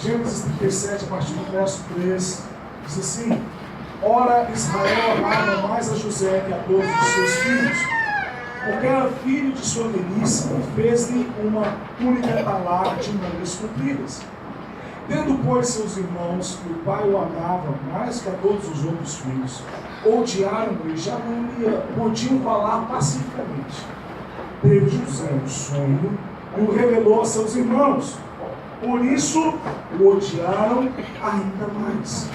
Gênesis 37, a partir do verso 3, diz assim: Ora, Israel amava mais a José que a todos os seus filhos, porque era filho de sua velhice, e fez-lhe uma túnica talada de mangas compridas. Tendo, pois, seus irmãos, que o pai o amava mais que a todos os outros filhos, odiaram-no e já não lhe podiam falar pacificamente. Teve José um sonho e o revelou a seus irmãos. Por isso o odiaram ainda mais.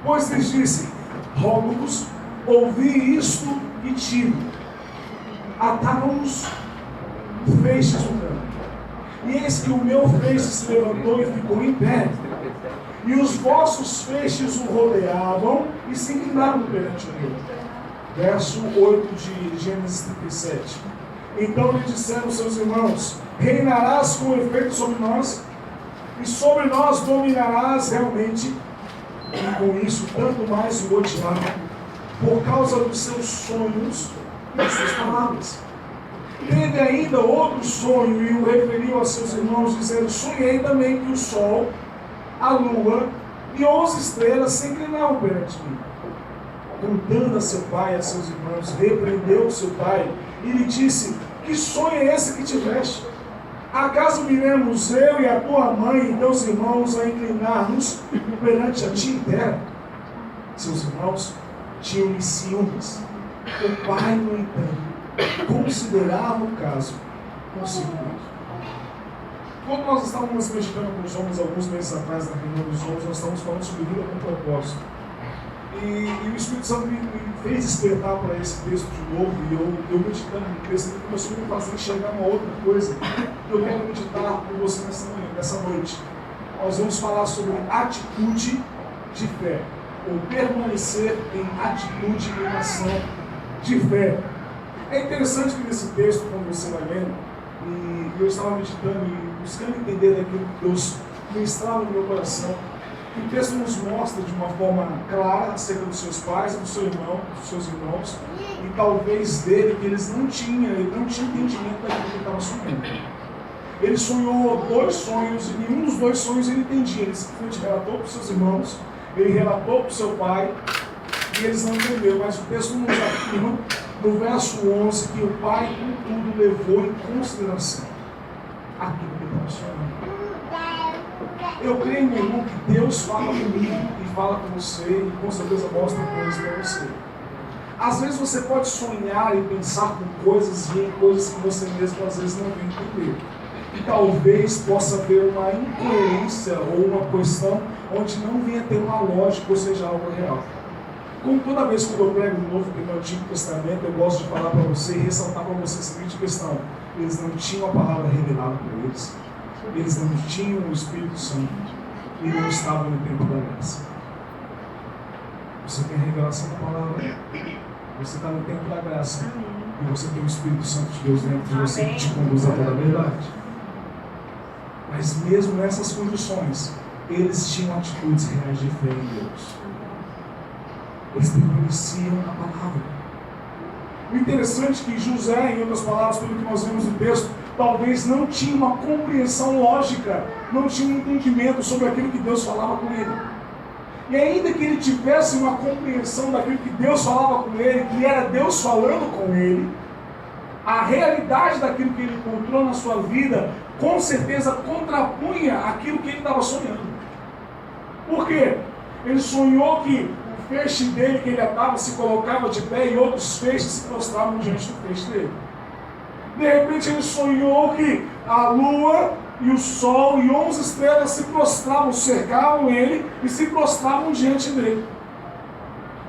Pois lhes disse: rogo-vos, ouvi isto e tiro. Atavam-nos feixes no campo. E eis que o meu feixe se levantou e ficou em pé. E os vossos feixes o rodeavam e se inclinaram perante ele. Verso 8 de Gênesis 37. Então lhe disseram seus irmãos: reinarás com efeito sobre nós, e sobre nós dominarás realmente. E com isso, tanto mais o odiaram, por causa dos seus sonhos e das suas palavras. Teve ainda outro sonho e o referiu a seus irmãos, dizendo: sonhei também que o sol, a lua e 11 estrelas se inclinavam perante mim. Contando a seu pai e a seus irmãos, repreendeu seu pai e lhe disse: que sonho é esse que tiveste? Acaso viremos eu e a tua mãe e teus irmãos a inclinar-nos perante a ti em terra? Seus irmãos tinham-lhe ciúmes. O pai, no entanto, considerava o caso consigo mesmo. Quando nós estávamos meditando com os homens alguns meses atrás, na reunião dos homens, nós estávamos falando sobre vida com propósito. E o Espírito Santo me fez despertar para esse texto de novo, e eu meditando no texto, ele começou a me fazer enxergar uma outra coisa que eu quero meditar com você nessa noite. Nós vamos falar sobre atitude de fé, ou permanecer em atitude em ação de fé. É interessante que nesse texto, quando você vai lendo, e eu estava meditando e buscando entender aquilo que Deus ministrava no meu coração, o texto nos mostra de uma forma clara acerca dos seus pais e dos seus irmãos, e talvez dele, que ele não tinha entendimento daquilo que ele estava sonhando. Ele sonhou 2 sonhos, e nenhum dos 2 sonhos ele entendia. Ele simplesmente relatou para os seus irmãos, ele relatou para o seu pai, e eles não entenderam. Mas o texto nos afirma, no verso 11, que o pai, contudo, levou em consideração aquilo que ele estava sonhando. Eu creio, meu irmão, que Deus fala comigo e fala com você, e com certeza mostra coisas para você. Às vezes você pode sonhar e pensar com coisas e em coisas que você mesmo às vezes não vem entender. E talvez possa haver uma incoerência ou uma questão onde não venha ter uma lógica, ou seja, algo real. Como toda vez que eu prego no Novo e no Antigo Testamento, eu gosto de falar para você e ressaltar para você a seguinte questão: eles não tinham a palavra revelada para eles. Eles não tinham o Espírito Santo e não estavam no tempo da graça. Você tem a revelação da palavra, você está no tempo da graça, e você tem o Espírito Santo de Deus dentro de você que te conduz a toda a verdade. Mas mesmo nessas condições, eles tinham atitudes reais de fé em Deus. Eles permaneciam na palavra. O interessante é que José, em outras palavras, pelo que nós vemos no texto, talvez não tinha uma compreensão lógica, não tinha um entendimento sobre aquilo que Deus falava com ele. E ainda que ele tivesse uma compreensão daquilo que Deus falava com ele, que era Deus falando com ele, a realidade daquilo que ele encontrou na sua vida, com certeza contrapunha aquilo que ele estava sonhando. Por quê? Ele sonhou que o feixe dele, que ele atava, se colocava de pé e outros feixes se prostravam diante do feixe dele. De repente ele sonhou que a lua e o sol e 11 estrelas se prostravam, cercavam ele e se prostravam diante dele.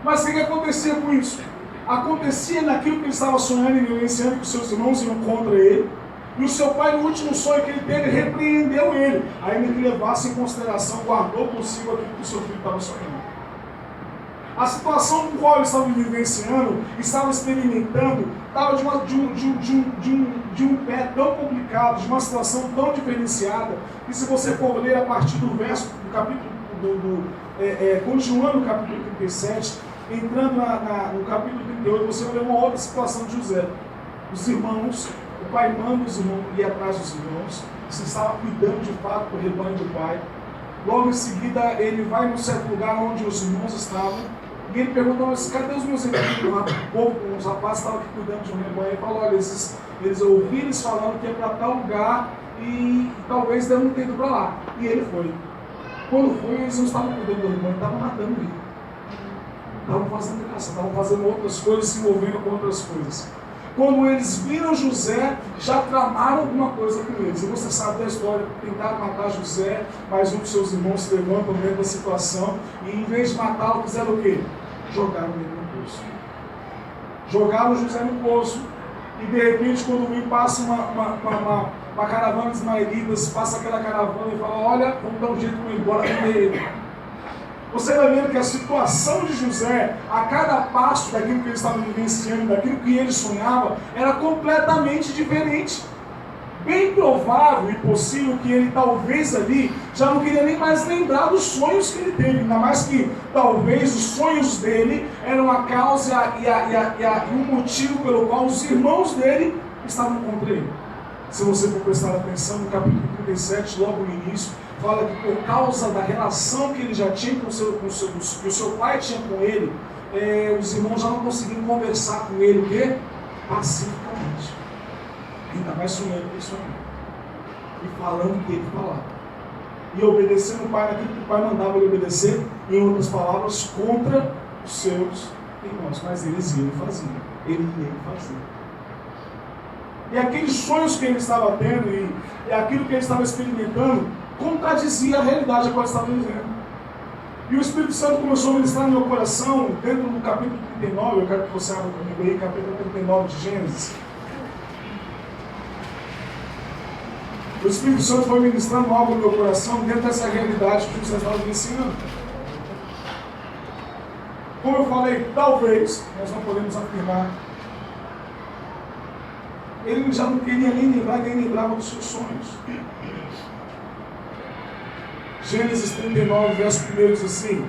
Mas o que acontecia com isso? Acontecia naquilo que ele estava sonhando e vivenciando, que os seus irmãos iam contra ele, e o seu pai, no último sonho que ele teve, repreendeu ele, ainda que levasse em consideração, guardou consigo aquilo que o seu filho estava sonhando. A situação com a qual ele estava vivenciando, estava experimentando, estava de um pé tão complicado, de uma situação tão diferenciada, que se você for ler a partir do verso, do capítulo, continuando no capítulo 37, entrando no capítulo 38, você vai ver uma outra situação de José. Os irmãos, o pai manda os irmãos ir atrás dos irmãos, se estava cuidando de fato do rebanho do pai, Logo em seguida, ele vai num certo lugar onde os irmãos estavam, e ele perguntou, mas cadê os meus irmãos? O povo, os rapazes estavam aqui cuidando de um rebanho. Ele falou, olha, eles ouviram eles falando que ia para tal lugar e talvez devem ter ido para lá. E ele foi. Quando foi, eles não estavam cuidando do rebanho, estavam matando ele. Estavam fazendo caça, estavam fazendo outras coisas, se envolvendo com outras coisas. Quando eles viram José, já tramaram alguma coisa com eles. E você sabe da história, tentaram matar José, mas um dos seus irmãos se levantam dentro da situação, e em vez de matá-lo, fizeram o quê? Jogaram ele no poço. Jogaram José no poço, e de repente, quando vem, passa uma caravana de ismaelitas, passa aquela caravana e fala, olha, vamos dar um jeito com ele, bora vender ele. Você vai vendo que a situação de José, a cada passo daquilo que ele estava vivenciando, daquilo que ele sonhava, era completamente diferente. Bem provável e possível que ele talvez ali já não queria nem mais lembrar dos sonhos que ele teve, ainda mais que talvez os sonhos dele eram a causa e um motivo pelo qual os irmãos dele estavam contra ele. Se você for prestar atenção no capítulo 37, logo no início, fala que por causa da relação que ele já tinha que o seu pai tinha com ele, os irmãos já não conseguiam conversar com ele, o quê? Pacificamente. Ainda mais sonhando que ele sonhava. E falando o que ele falava. E obedecendo o pai naquilo que o pai mandava ele obedecer, em outras palavras, contra os seus irmãos. Mas eles iam e faziam. Ele ia fazer. E aqueles sonhos que ele estava tendo e aquilo que ele estava experimentando contradizia a realidade a qual ele estava vivendo. E o Espírito Santo começou a ministrar no meu coração, dentro do capítulo 39, eu quero que você abra comigo aí, capítulo 39 de Gênesis. O Espírito Santo foi ministrando algo no meu coração dentro dessa realidade que José estava vivenciando. Como eu falei, talvez, nós não podemos afirmar, ele já não queria nem lembrar, nem lembrava dos seus sonhos. Gênesis 39, verso 1 diz assim: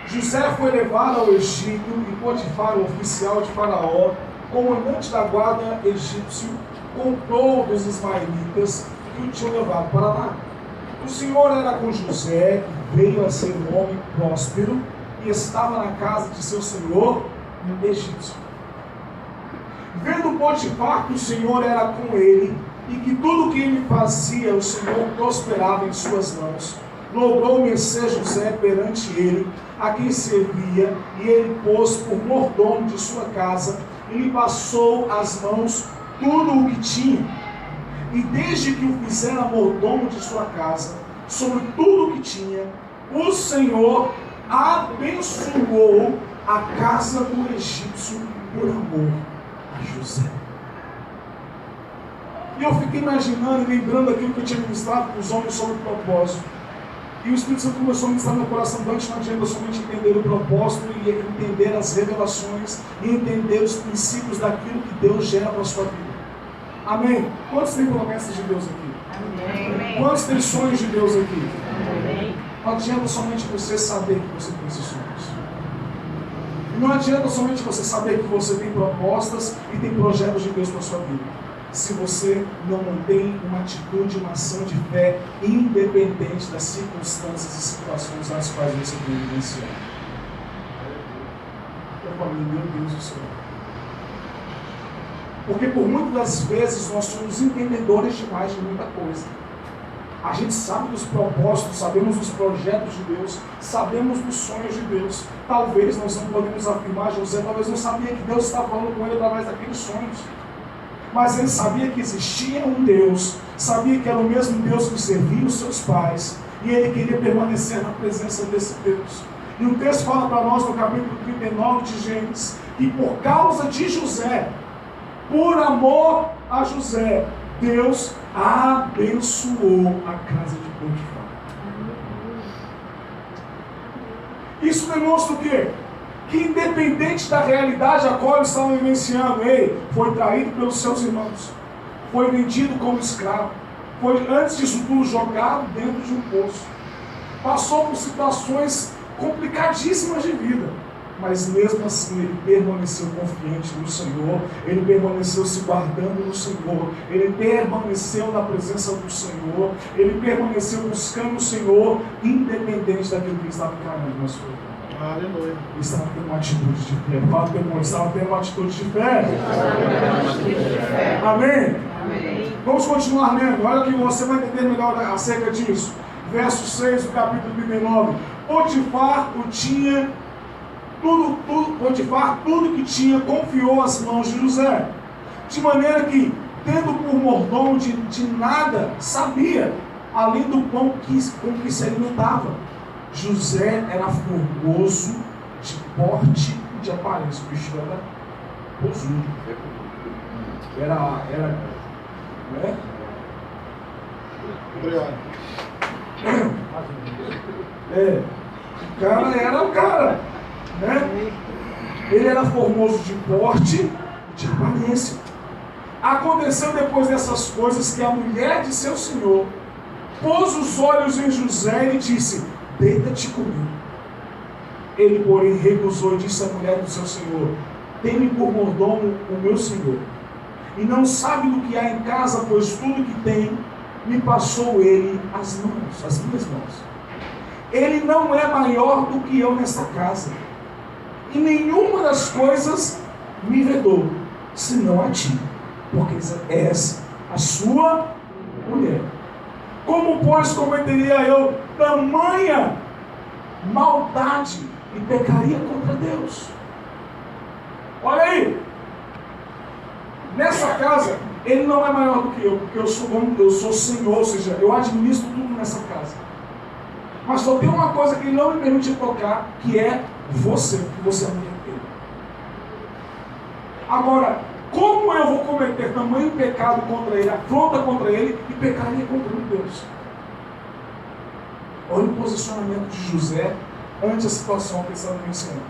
José foi levado ao Egito e Potifar, o oficial de Faraó, comandante da guarda egípcio, comprou dos ismaelitas que o tinham levado para lá. O Senhor era com José, que veio a ser um homem próspero e estava na casa de seu senhor, no egípcio. Vendo Potifar que o Senhor era com ele e que tudo o que ele fazia o Senhor prosperava em suas mãos, logrou merecer José perante ele, a quem servia, e ele pôs por mordomo de sua casa, e lhe passou às mãos tudo o que tinha. E desde que o fizera mordomo de sua casa, sobre tudo o que tinha, o Senhor abençoou a casa do egípcio por amor a José. E eu fiquei imaginando e lembrando aquilo que eu tinha ministrado para os homens sobre o propósito. E o Espírito Santo começou a ministrar no meu coração, antes não adianta somente entender o propósito e entender as revelações e entender os princípios daquilo que Deus gera para a sua vida. Amém? Quantos têm promessas de Deus aqui? Amém. Quantos têm sonhos de Deus aqui? Amém. Não adianta somente você saber que você tem esses sonhos. Não adianta somente você saber que você tem propostas e tem projetos de Deus para a sua vida, se você não mantém uma atitude, uma ação de fé independente das circunstâncias e situações nas quais você tem vivenciado. Eu falei, meu Deus do céu. Porque por muitas das vezes nós somos entendedores demais de muita coisa. A gente sabe dos propósitos, sabemos dos projetos de Deus, sabemos dos sonhos de Deus. Talvez nós não podemos afirmar, José talvez não sabia que Deus estava falando com ele através daqueles sonhos. Mas ele sabia que existia um Deus, sabia que era o mesmo Deus que servia os seus pais, e ele queria permanecer na presença desse Deus. E o texto fala para nós no capítulo 39 de Gênesis, que por causa de José, por amor a José, Deus abençoou a casa de Potifar. Isso demonstra o quê? Que independente da realidade a qual eles estavam vivenciando, ele foi traído pelos seus irmãos, foi vendido como escravo, foi antes disso tudo jogado dentro de um poço, passou por situações complicadíssimas de vida, Mas mesmo assim ele permaneceu confiante no Senhor, ele permaneceu se guardando no Senhor, ele permaneceu na presença do Senhor, ele permaneceu buscando o Senhor, independente daquilo que estava caindo na sua vida. Aleluia. Ele estava tendo uma atitude de fé. Fala, irmão, estava tendo uma atitude de fé. Amém? Amém. Vamos continuar lendo. Olha que você vai entender melhor acerca disso. Verso 6 do capítulo 39. Potifar o tinha Potifar, tudo que tinha, confiou às mãos de José. De maneira que, tendo por mordomo de nada, sabia, além do pão com que se alimentava. José era formoso, de porte e de aparência. O bicho era posudo. Né? Obrigado. O cara era o cara. Né? Ele era formoso de porte e de aparência. Aconteceu depois dessas coisas que a mulher de seu senhor pôs os olhos em José e lhe disse: deita-te comigo. Ele, porém, recusou e disse à mulher do seu senhor: tem-me por mordomo o meu senhor, e não sabe do que há em casa, pois tudo que tem me passou ele as minhas mãos. Ele não é maior do que eu nesta casa, e nenhuma das coisas me vedou, senão a ti, porque és a sua mulher. Como, pois, cometeria eu tamanha maldade e pecaria contra Deus? Olha aí, nessa casa, ele não é maior do que eu, porque eu sou senhor, ou seja, eu administro tudo nessa casa. Mas só tem uma coisa que ele não me permite tocar, que é você, porque você é a mulher dele. Agora, como eu vou cometer tamanho pecado contra ele, afronta contra ele e pecaria contra Deus? Olha o posicionamento de José ante a situação que ele estava vencendo.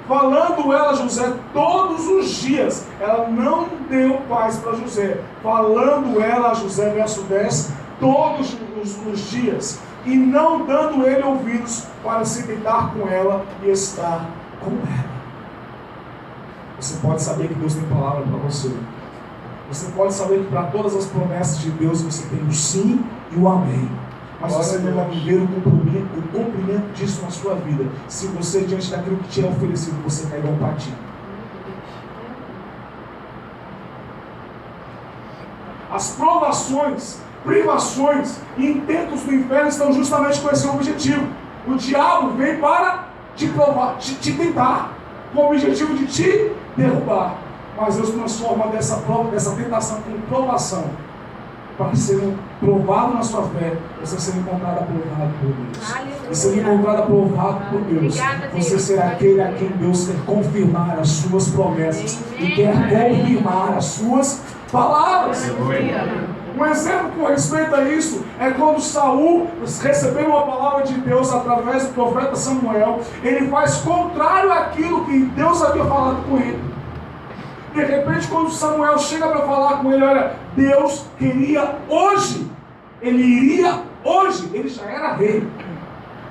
Falando ela a José todos os dias, ela não deu paz para José. Falando ela a José, verso 10, todos os dias, e não dando ele ouvidos para se deitar com ela e estar com ela. Você pode saber que Deus tem palavra para você. Você pode saber que para todas as promessas de Deus você tem o sim e o amém. Mas você não vai viver o cumprimento disso na sua vida se você, diante daquilo que te é oferecido, você cair igual um patinho. As provações, privações e intentos do inferno estão justamente com esse objetivo. O diabo vem para te provar, te tentar, com o objetivo de te derrubar. Mas Deus transforma dessa tentação em provação, para ser provado na sua fé, você ser encontrado aprovado por Deus. Aleluia. E ser encontrado aprovado por Deus, Obrigada, você Deus. será aquele a quem Deus quer confirmar as suas promessas. Amém. E quer confirmar as suas palavras. Um exemplo com respeito a isso é quando Saul, recebendo uma palavra de Deus através do profeta Samuel, ele faz contrário àquilo que Deus havia falado com ele. De repente, quando Samuel chega para falar com ele, olha, Deus queria hoje, ele iria hoje, ele já era rei,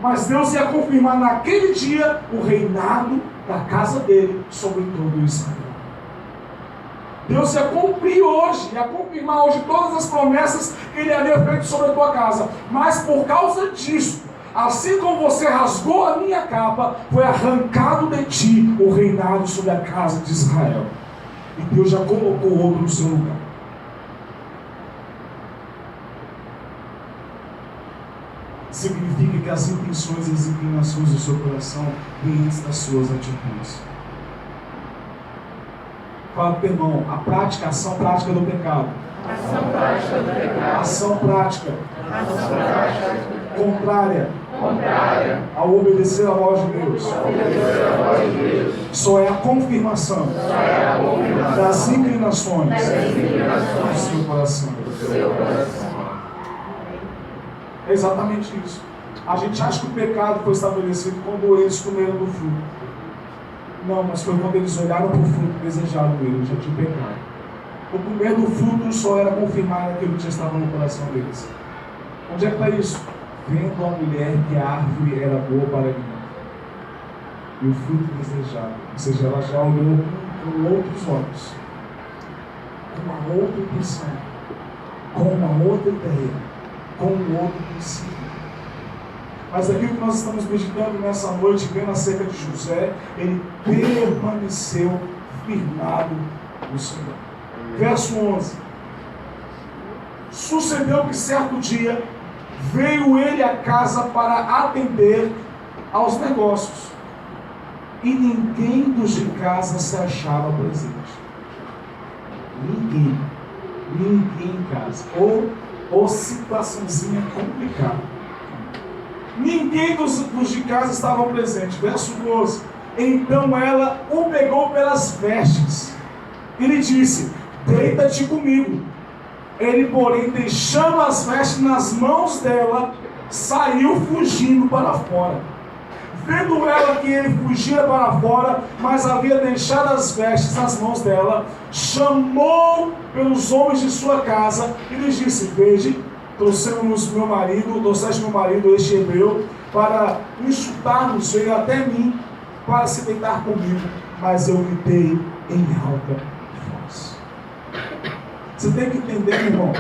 mas Deus ia confirmar naquele dia o reinado da casa dele sobre todo Israel. Deus ia cumprir hoje, ia confirmar hoje todas as promessas que ele havia feito sobre a tua casa, mas por causa disso, assim como você rasgou a minha capa, foi arrancado de ti o reinado sobre a casa de Israel. E Deus já colocou outro no seu lugar. Significa que as intenções e as inclinações do seu coração vêm antes das suas atitudes. Fala para o irmão, a ação prática do pecado. Ação prática do pecado. Ação prática. Ação prática. Contrária Contrária. ao obedecer a voz de Deus. Obedecer a voz de Deus. Só é a confirmação das inclinações do seu coração. Seu coração. É exatamente isso. A gente acha que o pecado foi estabelecido quando eles comeram do fruto. Não, mas foi quando eles olharam para o fruto e desejaram ele, já tinha pecado. O comer do fruto só era confirmar aquilo que já estava no coração deles. Onde é que está isso? Vendo a mulher que a árvore era boa para alimentar. e o fruto desejado. Ou seja, ela já olhou com outros olhos, com uma outra intenção, com uma outra ideia, com um outro princípio. Mas aquilo que nós estamos meditando nessa noite, vendo acerca de José, ele permaneceu firmado no Senhor. Verso 11. Sucedeu que certo dia veio ele à casa para atender aos negócios, e ninguém dos de casa se achava presente. Ninguém em casa. Ou situaçãozinha complicada. Ninguém dos de casa estava presente. Verso 12. Então ela o pegou pelas vestes e lhe disse: deita-te comigo. Ele, porém, deixando as vestes nas mãos dela, saiu fugindo para fora. Vendo ela que ele fugia para fora, mas havia deixado as vestes nas mãos dela, chamou pelos homens de sua casa e lhes disse: vede, trouxemos meu marido, este hebreu, para insultar-nos, veio até mim para se deitar comigo, mas eu gritei em alta voz. Você tem que entender, irmão,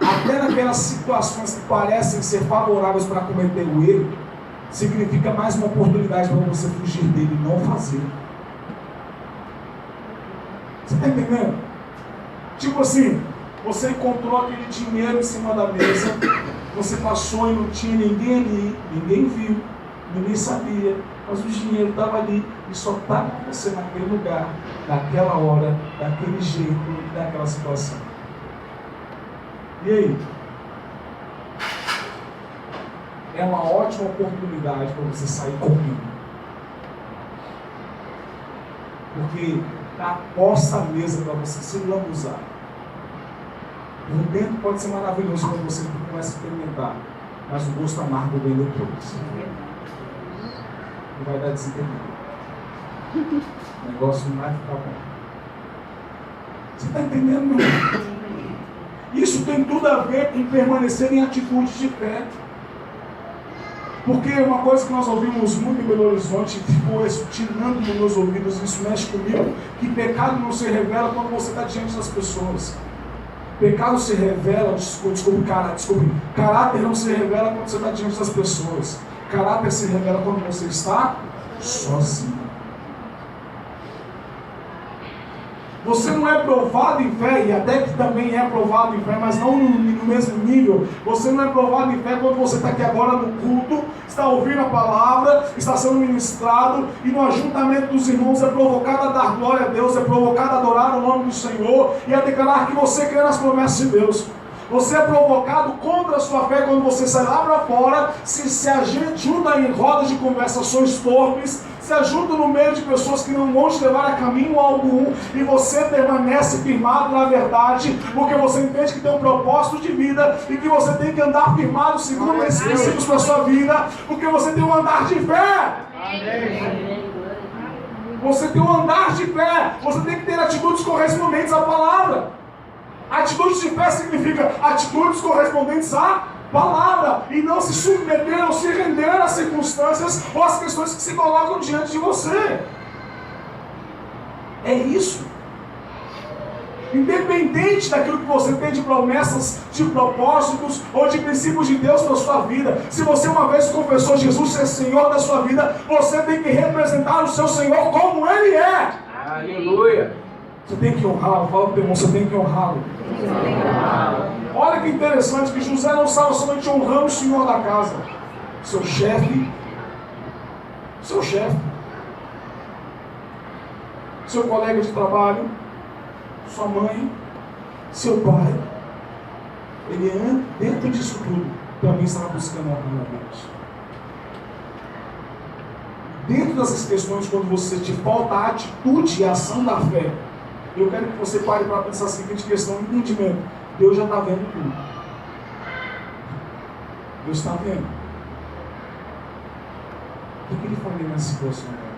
até naquelas situações que parecem ser favoráveis para cometer o erro, significa mais uma oportunidade para você fugir dele e não fazer. Você está entendendo? Tipo assim, você encontrou aquele dinheiro em cima da mesa, você passou e não tinha ninguém ali, ninguém viu, ninguém sabia, mas o dinheiro estava ali e só estava com você naquele lugar, naquela hora, daquele jeito, naquela situação. E aí? É uma ótima oportunidade para você sair comigo. Porque está posta a mesa para você se lambuzar. O dentro pode ser maravilhoso quando você começa a experimentar, mas o gosto amargo vem depois. E vai dar desequilíbrio. O negócio não vai ficar bom. Você está entendendo, meu irmão? Isso tem tudo a ver com permanecer em atitudes de fé. Porque uma coisa que nós ouvimos muito em Belo Horizonte, ficou tirando dos meus ouvidos, isso mexe comigo, que pecado não se revela quando você está diante das pessoas. Pecado se revela, caráter não se revela quando você está diante das pessoas. Caráter se revela quando você está sozinho. Você não é provado em fé, e até que também é provado em fé, mas não no mesmo nível. Você não é provado em fé quando você está aqui agora no culto, está ouvindo a palavra, está sendo ministrado, e no ajuntamento dos irmãos é provocado a dar glória a Deus, é provocado a adorar o nome do Senhor, e a declarar que você crê nas promessas de Deus. Você é provocado contra a sua fé quando você sai lá para fora, se ajunta em rodas de conversações torpes, se ajunta no meio de pessoas que não vão te levar a caminho algum, e você permanece firmado na verdade, porque você entende que tem um propósito de vida, e que você tem que andar firmado segundo esses princípios para a sua vida, porque você tem um andar de fé. Amém. Você tem um andar de fé, você tem que ter atitudes correspondentes à palavra. Atitudes de fé significa atitudes correspondentes à palavra, e não se submeter ou se render às circunstâncias ou às questões que se colocam diante de você. É isso. Independente daquilo que você tem de promessas, de propósitos ou de princípios de Deus para a sua vida, se você uma vez confessou Jesus ser Senhor da sua vida, você tem que representar o seu Senhor como Ele é. Aleluia. Você tem que honrá-lo. Fala para o teu irmão, você tem que honrá-lo. Olha que interessante que José não estava somente honrando o Senhor da casa, seu chefe, seu colega de trabalho, sua mãe, seu pai. Ele, dentro disso tudo, também estava buscando honrar a Deus. Dentro dessas questões, quando você te falta a atitude e a ação da fé, eu quero que você pare para pensar a seguinte questão: entendimento. Deus já está vendo tudo. Deus está vendo. O que ele faria nessa situação agora?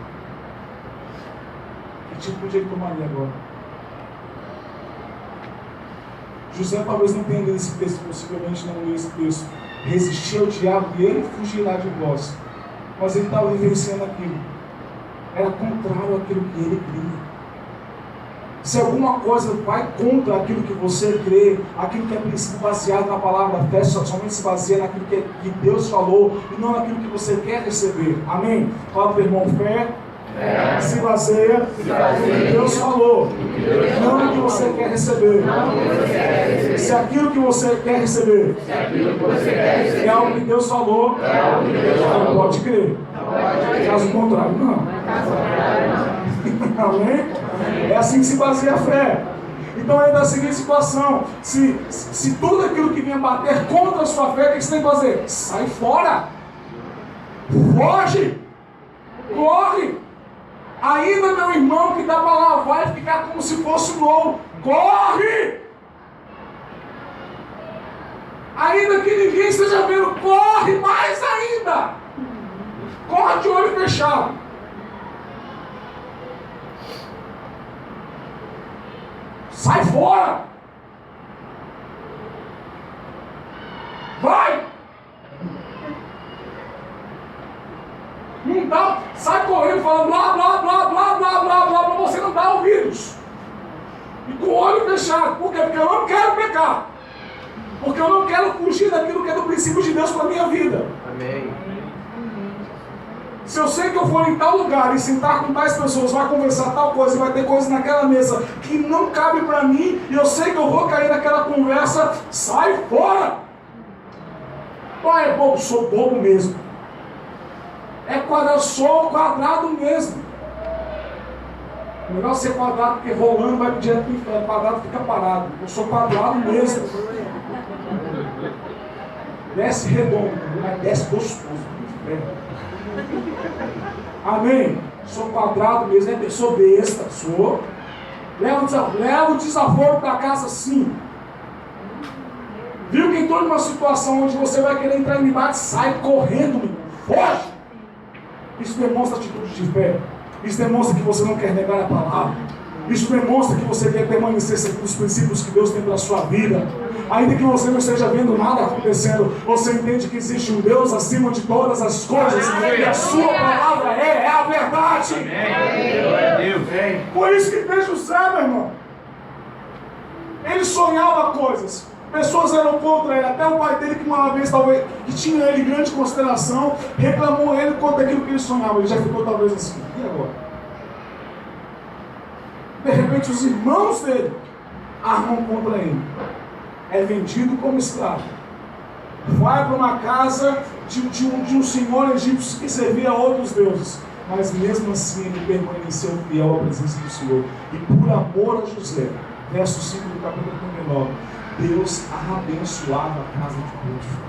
Que tipo de ele tomaria agora? José talvez não tenha lido esse texto, possivelmente não leu esse texto. Resistir ao diabo e ele fugirá de vós. Mas ele estava vivenciando aquilo. era contrário àquilo que ele cria. Se alguma coisa vai contra aquilo que você crê, aquilo que é princípio baseado na palavra fé, somente se baseia naquilo que Deus falou e não naquilo que você quer receber. Amém? Fala para o irmão, fé se baseia no que Deus falou, não no que você quer receber. Se aquilo que você quer receber é algo que Deus falou, não pode crer. Caso contrário, não. Amém? É assim que se baseia a fé. Então é da seguinte situação: se tudo aquilo que vinha bater contra a sua fé, o que você tem que fazer? Sai fora, foge, corre. Ainda, meu irmão, que dá para lavar e ficar como se fosse novo, corre. Ainda que ninguém esteja vendo, corre mais ainda. Corre de olho fechado. Sai fora. Vai. Não dá, sai correndo falando blá, blá, blá, blá, blá, blá, blá, para você não dar ouvidos. E com o olho fechado. Por quê? Porque eu não quero pecar. Porque eu não quero fugir daquilo que é do princípio de Deus para a minha vida. Amém. Se eu sei que eu for em tal lugar e sentar com tais pessoas, vai conversar tal coisa, vai ter coisa naquela mesa que não cabe para mim, e eu sei que eu vou cair naquela conversa, sai fora! Pai, é bobo, sou bobo mesmo. É quadrado, sou quadrado mesmo. O negócio é ser quadrado, porque rolando vai direto para o inferno, quadrado fica parado. Eu sou quadrado mesmo. Desce redondo, mas desce gostoso. Amém? Sou quadrado mesmo, sou besta, sou. Leva o desaforo para casa sim. Viu que entrou numa situação onde você vai querer entrar em embate, sai correndo, meu. Foge! Isso demonstra atitude de fé. Isso demonstra que você não quer negar a palavra. Isso demonstra que você quer permanecer segundo os princípios que Deus tem para a sua vida. Ainda que você não esteja vendo nada acontecendo, você entende que existe um Deus acima de todas as coisas. E a sua palavra é a verdade. Amém. Por isso que fez José, meu irmão. Ele sonhava coisas. Pessoas eram contra ele. Até o pai dele, que uma vez talvez que tinha ele em grande consideração, reclamou ele contra aquilo que ele sonhava. Ele já ficou talvez assim. E agora? De repente os irmãos dele armam contra ele. É vendido como escravo. Vai para uma casa de um senhor egípcio que servia a outros deuses. Mas mesmo assim ele permaneceu fiel à presença do Senhor. E por amor a José, verso 5 do capítulo 39, Deus abençoava a casa de Potifar.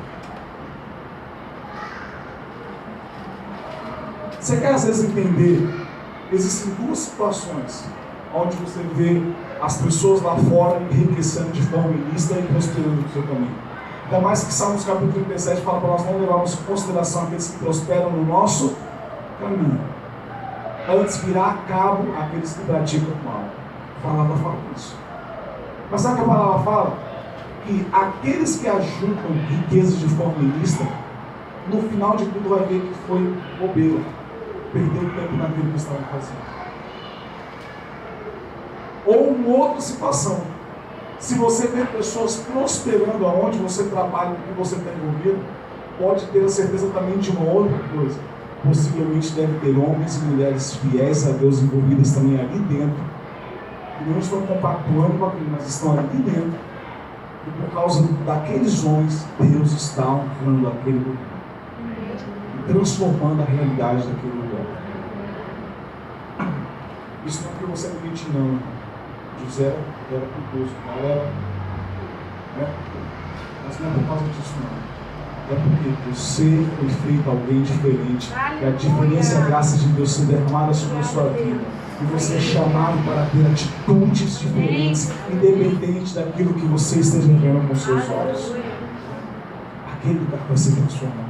Você quer às vezes entender? Existem duas situações onde você vê as pessoas lá fora enriquecendo de forma ilícita e prosperando no seu caminho. Ainda mais que Salmos capítulo 37 fala para nós não levarmos em consideração aqueles que prosperam no nosso caminho. Antes virar a cabo aqueles que praticam o mal. A palavra fala isso. Mas sabe o que a palavra fala? Que aqueles que ajuntam riquezas de forma ilícita, no final de tudo vai ver que foi bobeira. Perdeu o tempo naquilo que estavam fazendo. Ou uma outra situação. Se você vê pessoas prosperando aonde você trabalha, no que você está envolvido, pode ter a certeza também de uma outra coisa. Possivelmente deve ter homens e mulheres fiéis a Deus envolvidas também ali dentro. E não estão compactuando com aquilo, mas estão ali dentro. E por causa daqueles homens, Deus está honrando aquele lugar. E transformando a realidade daquele lugar. Isso não é porque você é mente, não. José era piedoso, não era, né? Mas não é por causa disso, não. É porque você foi feito alguém diferente. E a diferença é a graça de Deus ser derramada sobre a sua vida. E você é chamado para ter atitudes diferentes, independente daquilo que você esteja vendo com seus olhos. Aquele lugar vai ser transformado.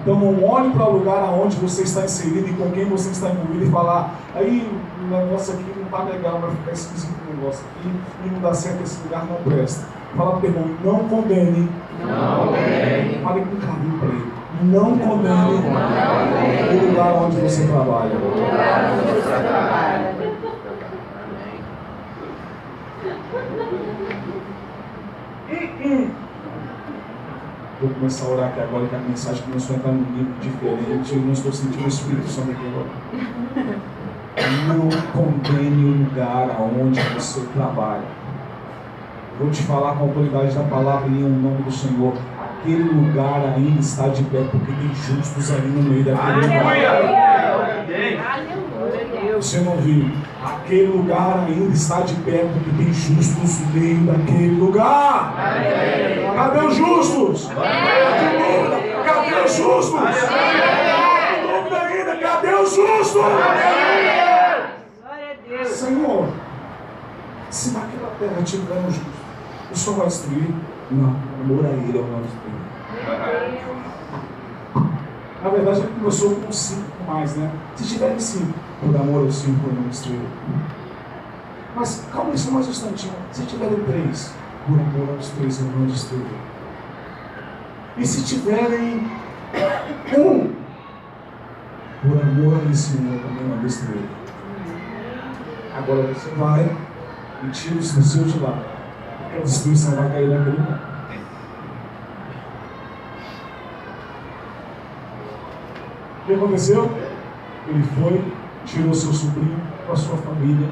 Então não olhe para o lugar aonde você está inserido e com quem você está envolvido e falar, aí o negócio aqui não está legal, vai ficar esquisito o negócio aqui e não dá certo, esse lugar não presta. Fala para o irmão, não condene. Fale com carinho para ele. Não condene o lugar onde você trabalha. Vou começar a orar aqui agora, que a mensagem começou a entrar num nível diferente. Eu não estou sentindo o Espírito Santo aqui agora. Não condene o lugar aonde você trabalha. Vou te falar com a autoridade da palavra em nome do Senhor. Aquele lugar ainda está de pé, porque tem justos ali no meio daquele lugar. Você não viu? Aquele lugar ainda está de pé, porque tem justos no meio daquele lugar. Cadê os justos? Cadê os justos? Dúvida ainda, cadê os justos? Senhor, se naquela terra tiver um justo, o Senhor vai destruir? Não, amor a Ele é o não destruir. Na verdade, ele começou com 5 mais, né? Se tiverem 5, por amor aos 5, eu não destruir. Mas calma aí, só mais um instantinho. Se tiverem 3, por amor aos 3, eu não destruir. E se tiverem 1, por amor a esse 1, eu também não destruir. Agora você vai e tira o seu de lá. A destruição vai cair naquele lugar. O que aconteceu? Ele foi, tirou seu sobrinho com a sua família.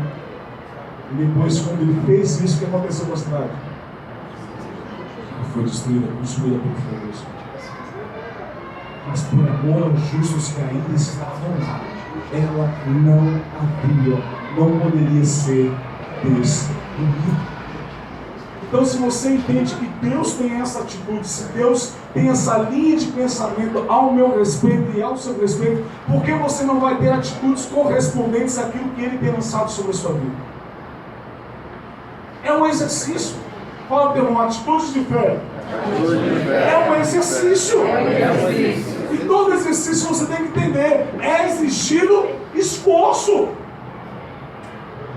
E depois, quando ele fez isso, o que aconteceu com a cidade? Ela foi destruída, consumida por fogo. Mas por amor aos justos que ainda estavam lá, ela não havia, não poderia ser destruída. Então, se você entende que Deus tem essa atitude, se Deus tem essa linha de pensamento ao meu respeito e ao seu respeito, por que você não vai ter atitudes correspondentes àquilo que Ele tem lançado sobre a sua vida? É um exercício. Fala, teu irmão, atitudes de fé. É um exercício. E todo exercício você tem que entender, é exigido esforço.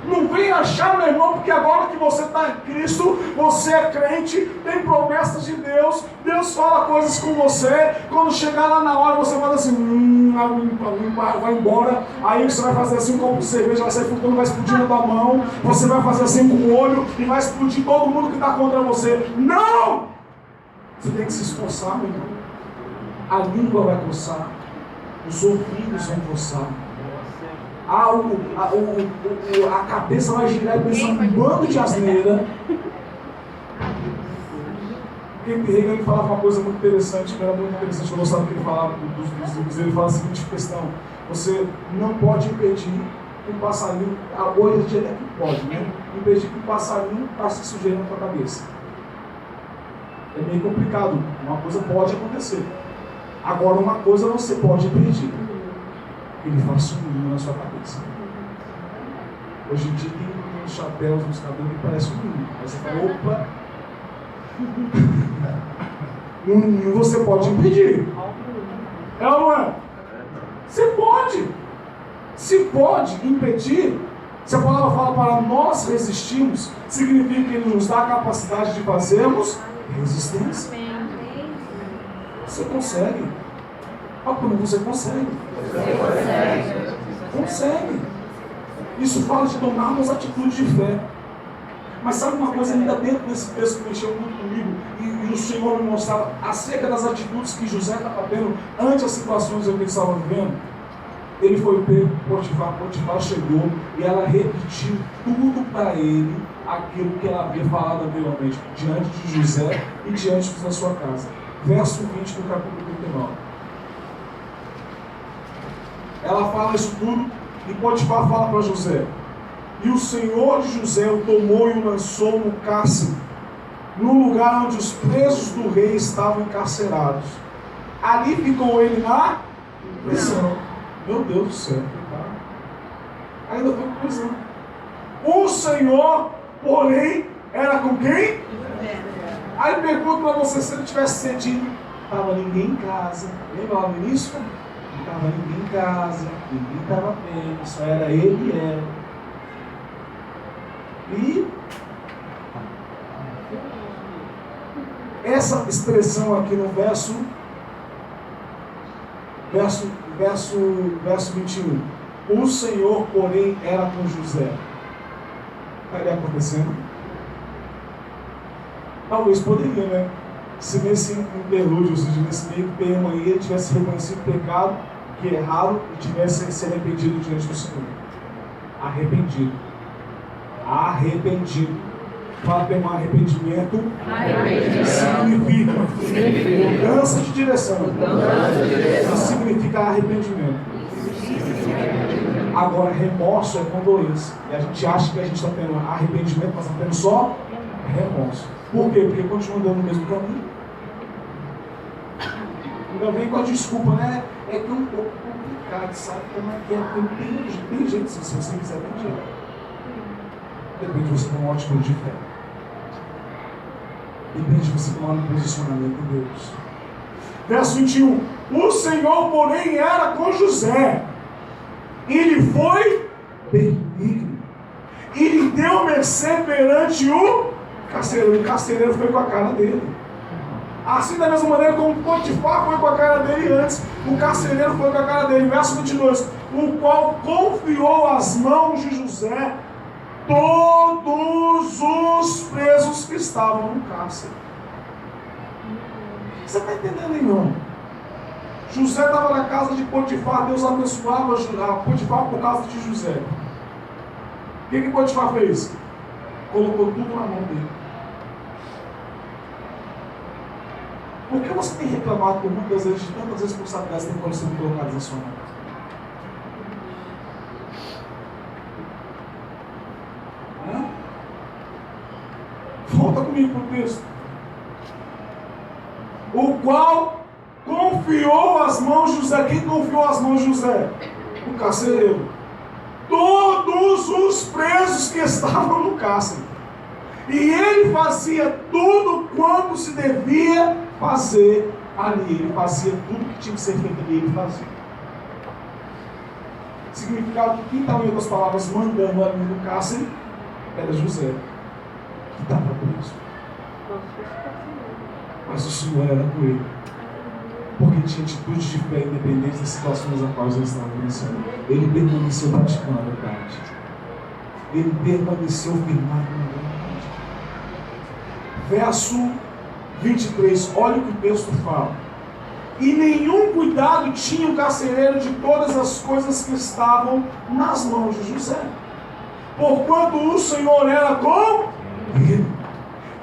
Não vem achar, meu irmão, porque agora que você está em Cristo, você é crente, tem promessas de Deus, Deus fala coisas com você, quando chegar lá na hora você fala assim, vai embora, aí você vai fazer assim um copo de cerveja, vai sair flutuando, vai explodir na tua mão, você vai fazer assim com o olho e vai explodir todo mundo que está contra você. Não! Você tem que se esforçar, meu irmão. A língua vai coçar, os ouvidos vão coçar. A cabeça vai girar e pensar um bando de asneira. Kenneth Hagin, ele falava uma coisa muito interessante, que era muito interessante, eu gostava que ele falava dos livros. Ele fala a seguinte questão: você não pode impedir que um passarinho, hoje em dia até que pode, né? Impedir que um passarinho passe sujeira na tua cabeça. É meio complicado, uma coisa pode acontecer. Agora, uma coisa você pode impedir: ele faça um ninho na sua cabeça. Hoje em dia tem uns chapéus nos cabelos que parecem um ninho. Aí você fala, opa! Um ninho você pode impedir. É ou não é? Você pode. Se pode impedir, se a palavra fala para nós resistirmos, significa que Ele nos dá a capacidade de fazermos resistência. Você consegue. Como você consegue? Consegue. Isso fala de tomarmos atitudes de fé. Mas sabe uma coisa ainda dentro desse texto que mexeu muito comigo, e o Senhor me mostrava acerca das atitudes que José estava tendo ante as situações que ele estava vivendo? Ele foi pego por Potifar chegou e ela repetiu tudo para ele aquilo que ela havia falado anteriormente, diante de José e diante da sua casa. Verso 20 do capítulo 39. Ela fala isso tudo e Potifar fala para José: e o Senhor de José o tomou e o lançou no cárcere, no lugar onde os presos do rei estavam encarcerados. Ali ficou ele na prisão. Meu Deus do céu, ainda foi na prisão. O Senhor, porém, era com quem? Aí pergunto para você, se ele tivesse sentido, estava ninguém em casa. Lembra lá no início? Não estava ninguém em casa, ninguém estava bem, só era ele e ela. E essa expressão aqui no verso Verso 21. O Senhor, porém, era com José. Estaria acontecendo? Talvez poderia, né? Se nesse interlúdio, ou seja, nesse meio termo aí, ele tivesse reconhecido o pecado, que é errado, e tivesse se arrependido diante do Senhor. Arrependido. Fala que um arrependimento significa mudança de direção. Isso significa arrependimento. Agora, remorso é condolência. E a gente acha que a gente está tendo arrependimento, mas está tendo só remorso. Por quê? Porque continua andando no mesmo caminho. Ainda vem com a desculpa, né? É que é um pouco complicado, sabe como é que é? Tem jeito, se você quiser, tem jeito. Depende de você ter uma atitude de fé. Depende de você tomar um posicionamento em Deus. Verso 21. O Senhor, porém, era com José. Ele foi benigno. Ele deu mercê perante o carcereiro. O carcereiro foi com a cara dele. Assim, da mesma maneira como Potifar foi com a cara dele antes, o carcereiro foi com a cara dele. Verso 22. O qual confiou às mãos de José todos os presos que estavam no cárcere. Você está entendendo, irmão? José estava na casa de Potifar, Deus abençoava Potifar por causa de José. O que Potifar fez? Colocou tudo na mão dele. Por que você tem reclamado por muitas vezes de tantas responsabilidades que estão sendo colocadas na sua mão? Volta comigo para o texto. O qual confiou as mãos de José. Quem confiou as mãos de José? O carcereiro. Todos os presos que estavam no cárcere. E ele fazia tudo quanto se devia fazer ali. Ele fazia tudo que tinha que ser feito ali, ele fazia. Significava que quem estava, em outras palavras, mandando ali no cárcere era José, que estava preso. Mas o Senhor era com ele, porque tinha atitude de fé independente das situações a quais ele estava vencendo. Ele permaneceu praticando a verdade. Ele permaneceu firmado na verdade. Verso 23, olha o que o texto fala. E nenhum cuidado tinha o carcereiro de todas as coisas que estavam nas mãos de José, porquanto o Senhor era com ele.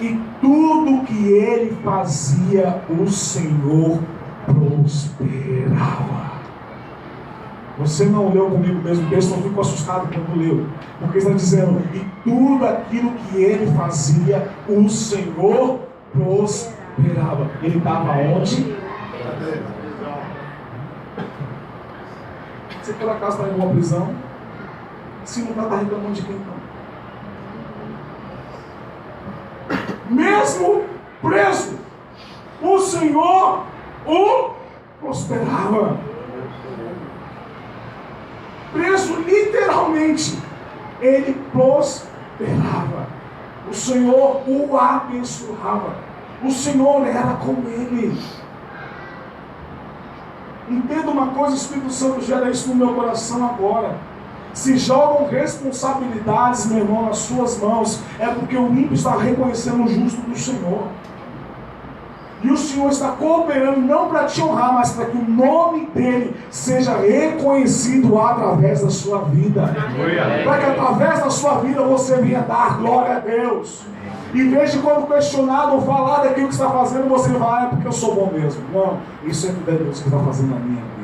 E tudo que ele fazia, o Senhor prosperava. Você não leu comigo mesmo o texto, eu fico assustado quando leu. Porque está dizendo, e tudo aquilo que ele fazia, o Senhor prosperava. Ele estava onde? Você por acaso está em uma prisão? Se não está reclamando de quem não? Mesmo preso, o Senhor o prosperava. Preso literalmente, ele prosperava. O Senhor o abençoava. O Senhor era com ele. Entenda uma coisa, o Espírito Santo gera isso no meu coração agora. Se jogam responsabilidades, meu irmão, nas suas mãos, é porque o ímpio está reconhecendo o justo do Senhor. E o Senhor está cooperando não para te honrar, mas para que o nome dele seja reconhecido através da sua vida. Para que através da sua vida você venha dar glória a Deus. Em vez de quando questionado ou falar daquilo que está fazendo, você vai, é porque eu sou bom mesmo. Não, isso é Deus que está fazendo na minha vida.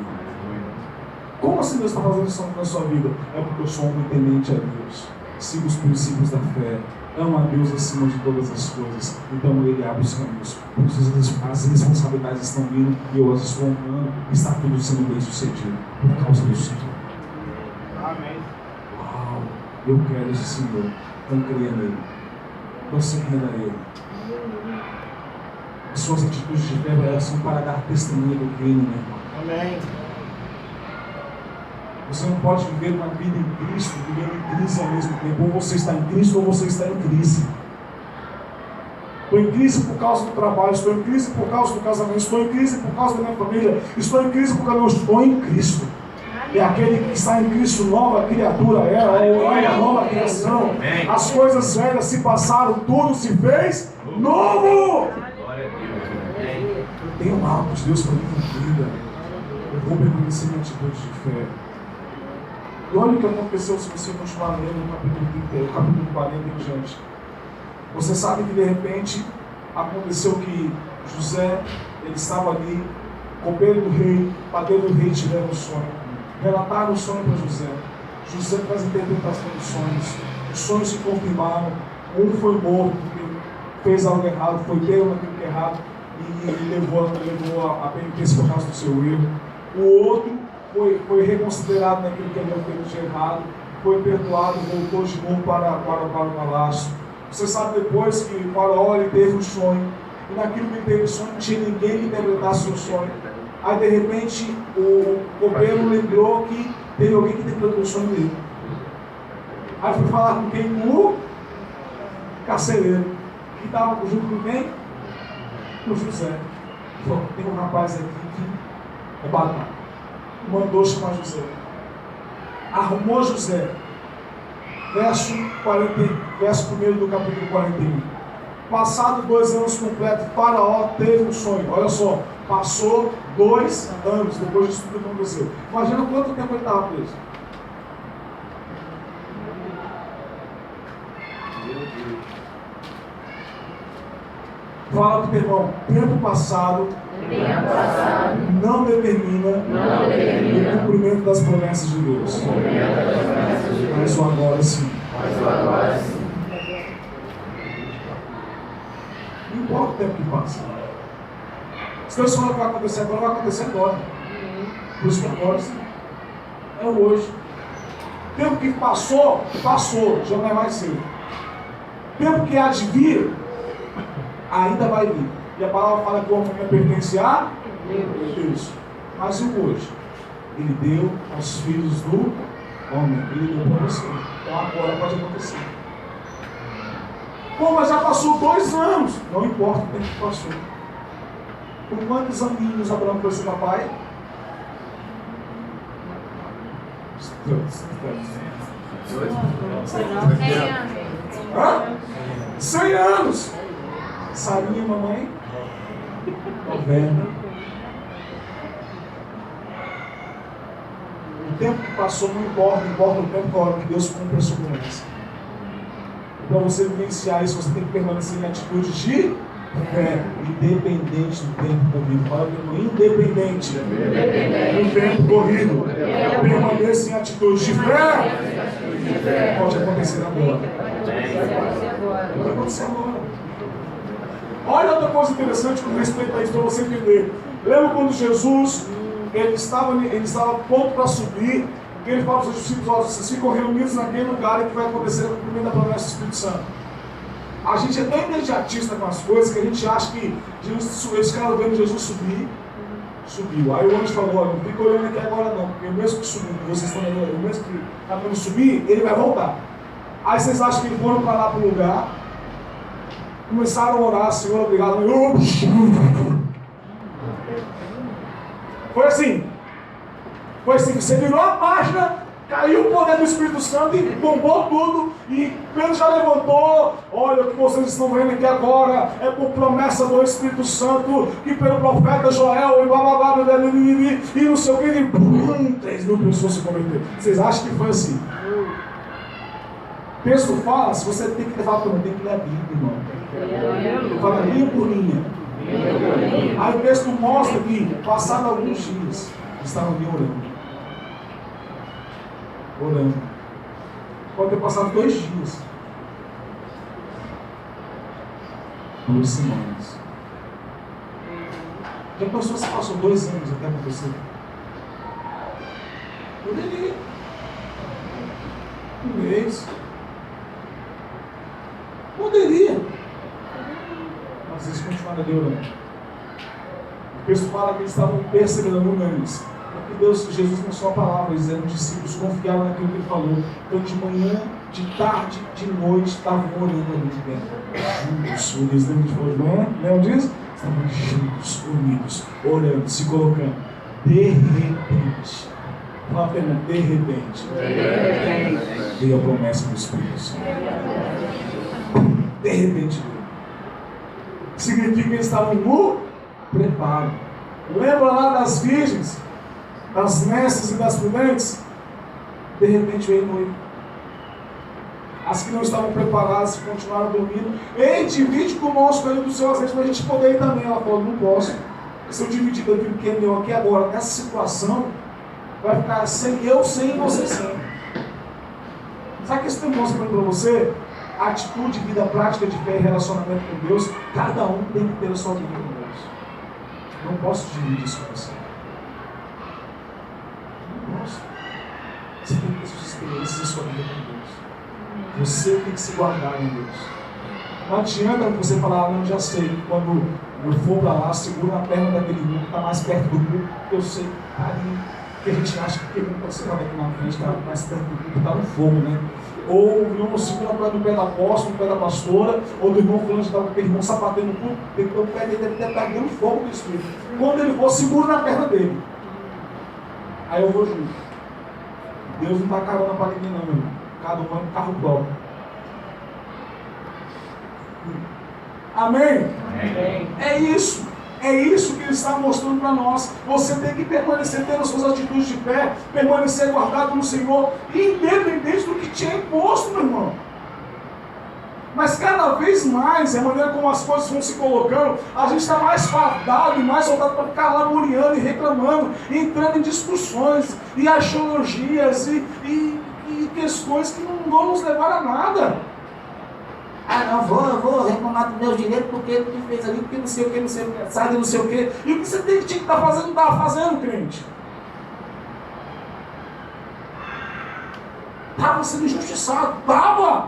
Como assim Deus está fazendo isso na sua vida? É porque eu sou um homem temente a Deus. Sigo os princípios da fé. Amo a Deus acima de todas as coisas. Então ele abre os caminhos. As responsabilidades estão vindo e eu as estou honrando. Está tudo sendo bem sucedido por causa do Senhor. Amém. Uau, eu quero esse Senhor. Então creia nele. Então se renda a ele. As suas atitudes de fé são para dar testemunho do reino, meu irmão. Amém. Você não pode viver uma vida em Cristo, vivendo em crise ao mesmo tempo. Ou você está em Cristo ou você está em crise. Estou em crise por causa do trabalho, estou em crise por causa do casamento, estou em crise por causa da minha família, estou em crise porque eu não estou em Cristo. E aquele que está em Cristo, nova criatura é a nova criação. As coisas velhas se passaram, tudo se fez novo. Eu tenho algo de Deus para minha vida. Eu vou permanecer em atitude de fé. E olha o que aconteceu se você continuar lendo o capítulo 40 em diante. Você sabe que de repente aconteceu que José, ele estava ali, copeiro do rei, padeiro do rei, tiveram um sonho. Relataram o sonho para José. José faz a interpretação dos sonhos. Os sonhos se confirmaram. Um foi morto porque fez algo errado, foi pego naquilo que é errado e levou a penitência por causa do seu erro. O outro foi reconsiderado naquilo que havia feito de errado, foi perdoado e voltou de novo para o palácio. Você sabe depois que o faraó teve um sonho, e naquilo que teve o sonho não tinha ninguém que interpretasse o sonho. Aí de repente o copeiro lembrou que teve alguém que interpretou o sonho dele. Aí foi falar com quem? Com o carcereiro, que estava junto com quem? Com José. Falou, tem um rapaz aqui que é batata. Mandou chamar José. Arrumou José. Verso 1 do capítulo 41. Passado 2 anos completos, Faraó teve um sonho. Olha só, passou 2 anos depois disso tudo que aconteceu. Imagina quanto tempo ele estava preso. Fala para o teu irmão, tempo passado não determina o cumprimento das promessas de Deus. Mas o agora sim. Não importa o tempo que passa. Se Deus falar que vai acontecer agora, vai acontecer agora. Por isso que agora sim. É hoje. O tempo que passou, já não é mais seu. O tempo que há de vir, ainda vai vir. E a palavra fala que o homem pertence a Deus. Mas e o hoje? Ele deu aos filhos do homem. Ele deu para você. Então agora pode acontecer. Pô, mas já passou 2 anos. Não importa o tempo que passou. Com quantos aninhos Abraão foi ser papai? 100 anos. Sarinha, mamãe? 90. O tempo que passou não importa, importa o tempo que Deus cumpre a sua promessa. Para você vivenciar isso, você tem que permanecer em atitude de fé, independente do tempo corrido. Fala comigo, independente do tempo corrido. Permaneça em atitude de fé. Pode acontecer agora. Pode acontecer agora. Olha outra coisa interessante com respeito a isso, para você entender. Lembra quando Jesus ele estava pronto para subir, que ele fala para os discípulos: vocês ficam reunidos naquele lugar em que vai acontecer o cumprimento da promessa do Espírito Santo. A gente é tão imediatista com as coisas que a gente acha que esse cara vendo Jesus subiu. Aí o anjo falou: olha, não fica olhando aqui agora não, porque o mesmo que subiu, vocês estão olhando, o mesmo que está vendo subir, ele vai voltar. Aí vocês acham que eles foram para lá para o lugar, começaram a orar: Senhor, obrigado. Foi assim, você virou a página, caiu o poder do Espírito Santo e bombou tudo, e Pedro já levantou: olha, o que vocês estão vendo aqui agora é por promessa do Espírito Santo, que pelo profeta Joel, e blá blá blá, e não sei o que, e 3.000 pessoas se converteram. Vocês acham que foi assim? O texto fala, se você tem que levar para mim, tem que ler a Bíblia, irmão. Ele fala linha por linha. Aí o texto mostra que, passado alguns dias, estavam ali orando. Pode ter passado 2 dias, 2 semanas. Já pensou se passou 2 anos até acontecer? Poderia. 1 mês. Poderia. Mas eles continuaram ali orando. O texto fala que eles estavam perseverando neles. Jesus não só a palavra, eles eram discípulos, confiavam naquilo que ele falou. Então de manhã, de tarde, de noite, estavam orando ali dentro. Juntos, unidos, lembra de falar de manhã? Lembra disso? Estavam juntos, unidos, orando, se colocando. De repente, uma pena, de repente, veio a promessa do Espírito Santo. De repente veio. Significa que eles estavam no preparo. Lembra lá das virgens, das mestres e das prudentes? De repente veio noiva. As que não estavam preparadas continuaram dormindo. Ei, divide conosco aí do seu azeite para a gente poder ir também. Ela falou, não posso. Porque se eu dividir daquilo que é meu aqui agora, nessa situação, vai ficar sem eu, sem e você sem. Sabe o que isso demonstra para você? A atitude, vida prática de fé e relacionamento com Deus, cada um tem que ter a sua vida com Deus. Não posso dividir isso com você. Não posso. Você tem que ter suas experiências e sua vida com Deus. Você tem que se guardar em Deus. Não adianta você falar, não, já sei, quando eu for para lá, segura a perna daquele mundo que está mais perto do mundo, porque eu sei que está ali. Porque a gente acha que ele pode ser aqui na frente, está mais perto do mundo, está no fogo, né? Ou o irmão segura no pé da apóstola, no pé da pastora, ou do irmão fulano que estava com aquele irmão sapateando no culto, porque o pé dele deve estar pegando fogo do Espírito. Quando ele for, segura na perna dele. Aí eu vou junto. Deus não dá carona para ninguém não, meu irmão. Cada um é um carro próprio. Amém? Amém? É isso. É isso que ele está mostrando para nós. Você tem que permanecer tendo as suas atitudes de fé, permanecer guardado no Senhor, independente do que te é imposto, meu irmão. Mas cada vez mais, a maneira como as coisas vão se colocando, a gente está mais fardado e mais soltado para ficar lamuriando e reclamando, e entrando em discussões, e axiologias, e questões que não vão nos levar a nada. Ah, não, eu vou reclamar do meu direito porque ele que fez ali, porque não sei o que, não sei o que, sabe, não sei o que. E o que você tinha que estar fazendo, não estava fazendo, crente. Estava sendo injustiçado, estava.